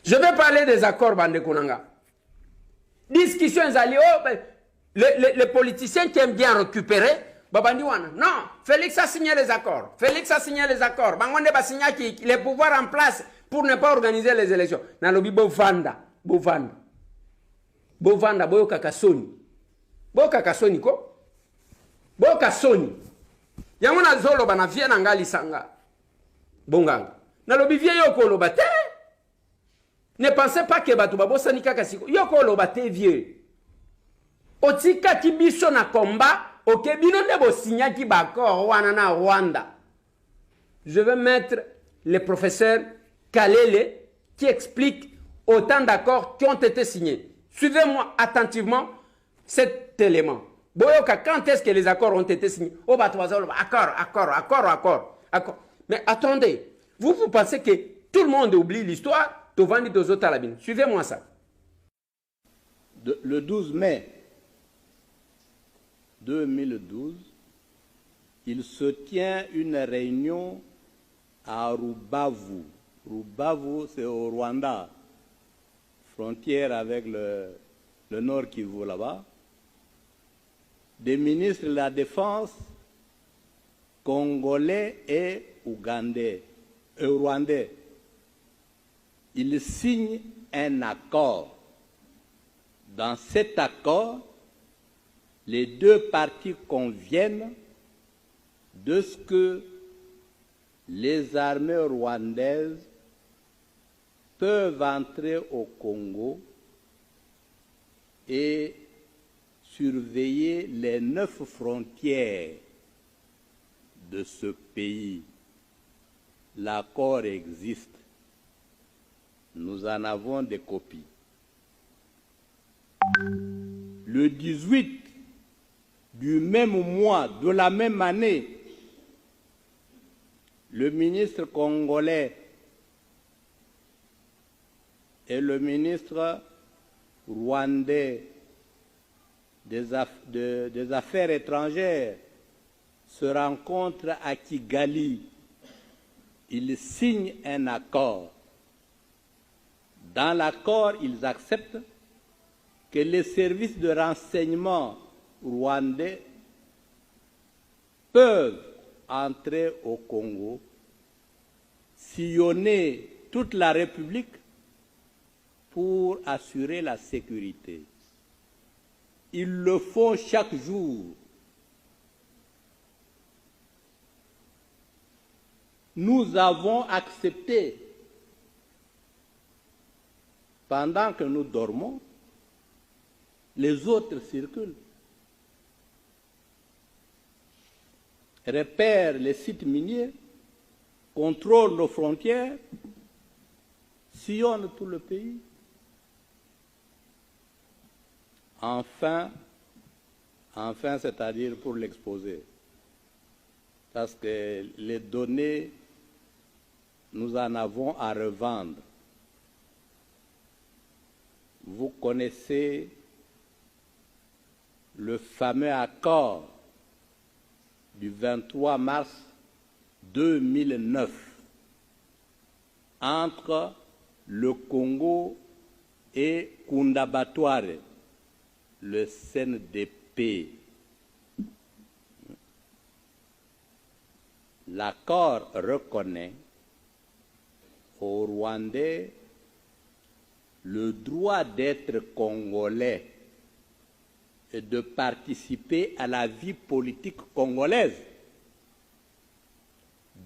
Je vais parler des accords Bande Konanga. Discussion les politiciens qui aiment bien récupérer, Babandiwana. Non, Félix a signé les accords. Félix a signé les accords. Bangonde va signer les pouvoirs en place pour ne pas organiser les élections. Nalobi Bovanda. Bovanda. Bovanda, Boyo Kakasoni. Boyo Kakasoni ko? Boyo Kakasoni. Yamuna zolo bana vie nangali sanga. Bonganga. Nalobi vie yoko lo bate. Ne pensez pas que batu babosa ni kakasiko. Yoko lo bate vieux. Otika kibiso na combat, ok bino nebo signa ki bakor wana na Rwanda. Je vais mettre le professeur Kalele qui explique autant d'accords qui ont été signés. Suivez-moi attentivement cet élément. Boyoka, quand est-ce que les accords ont été signés? Oh, bah, accord. Mais attendez, vous pensez que tout le monde oublie l'histoire? Suivez-moi ça. Le 12 mai 2012, il se tient une réunion à Rubavu. Rubavu, c'est au Rwanda, frontière avec le Nord Kivu là-bas. Des ministres de la Défense congolais et rwandais. Ils signent un accord. Dans cet accord, les deux parties conviennent de ce que les armées rwandaises peuvent entrer au Congo et surveiller les 9 frontières de ce pays. L'accord existe. Nous en avons des copies. Le 18 du même mois, de la même année, le ministre congolais et le ministre rwandais des Affaires étrangères se rencontrent à Kigali. Ils signent un accord. Dans l'accord, ils acceptent que les services de renseignement rwandais peuvent entrer au Congo, sillonner toute la République pour assurer la sécurité. Ils le font chaque jour. Nous avons accepté, pendant que nous dormons, les autres circulent, repèrent les sites miniers, contrôlent nos frontières, sillonnent tout le pays. Enfin, c'est-à-dire pour l'exposer, parce que les données, nous en avons à revendre. Vous connaissez le fameux accord du 23 mars 2009 entre le Congo et Kundabatware, le CNDP. L'accord reconnaît aux Rwandais le droit d'être congolais et de participer à la vie politique congolaise,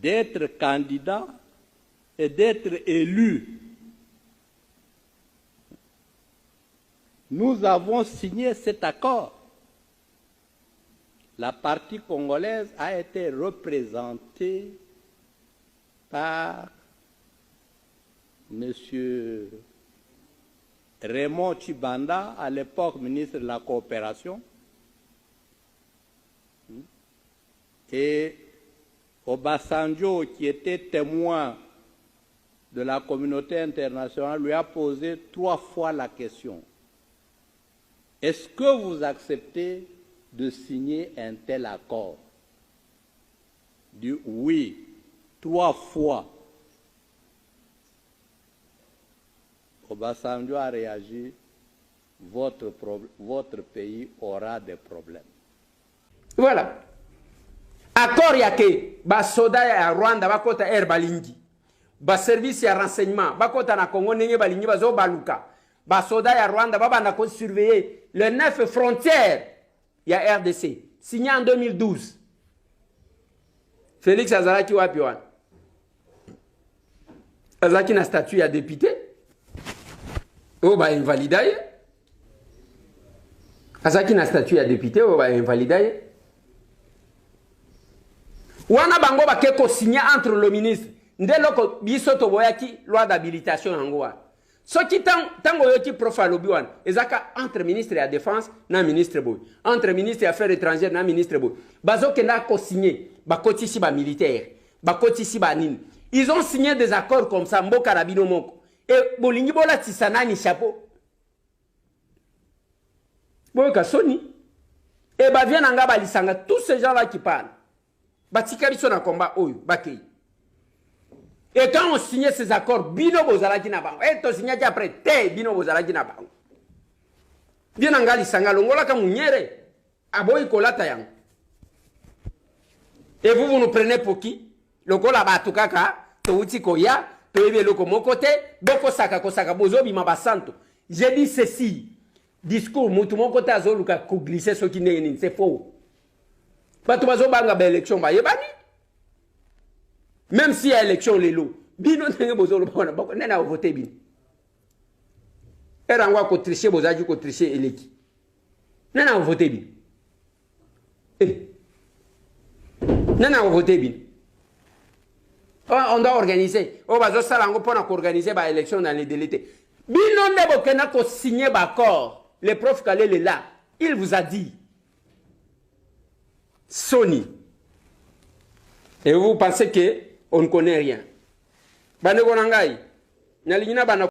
d'être candidat et d'être élu. Nous avons signé cet accord. La partie congolaise a été représentée par M. Raymond Tshibanda, à l'époque ministre de la Coopération, et Obasanjo, qui était témoin de la communauté internationale, lui a posé 3 fois la question. Est-ce que vous acceptez de signer un tel accord? Il dit oui, 3 fois. Obasanjo a réagi, votre pays aura des problèmes. Voilà. Accord yake, ba soda ya Rwanda, ba kota air balingi. Ba service ya renseignement, ba kota na Congo nenge balingi bazo baluka. Ba soda ya Rwanda, ba banda ko surveiller les 9 frontières ya RDC. Signé en 2012. Félix Azalaki wapi wana? Azalaki na statut ya député. Oh ba invalidaye. Azalaki na statut ya député, oh ba invalidaye. Wana bango ba keko signé entre le ministre. Ndeloko biso to boyaki loi d'habilitation yango wana. Soki tango yoki profalobi wana, ezaka entre ministre ya défense na ministre boy. Entre ministre ya affaires étrangères na ministre boy. Bazo kenda ko signé ba kotisi ba militaire, ba kotisi ba nini. Ils ont signé des accords comme ça mboka na bino moko. Et bolingi bola tisanani chapeau. Boyoka soni. Et ba vient nga ba lisanga tous ces gens là qui parlent. Batika biso na combat oyo bakei. Et quand on signait ces accords, bino bozalaki na bango. Et to signaki après te bino bozalaki na bango. Bien angali sanga longola ka munyere. Aboyi kolata yango. Et vous nous prenez pour qui? Lokola batu kaka, to uti koya, to ebe loko mokote, boko saka kosaka bozo bima basanto. J'ai dit ceci. Discours mutu mokote azoluka ko glisser ce qui n'est c'est faux. Batu bazo banga ba élection ba yebani. Même si y a élection lelo, bino ndenge bozolo bona bako nena voter bin. Era ngwa ko tricher bozaji ko tricher eleki. Nena voter bin. Nena voter bin. On doit organiser. On va organiser une élection dans les délais. Bino ndebo kena ko signer accord. Le prof Kalele est là. Il vous a dit. Sony. Et vous pensez que on ne connaît rien. Bane konangai. Nalingina bana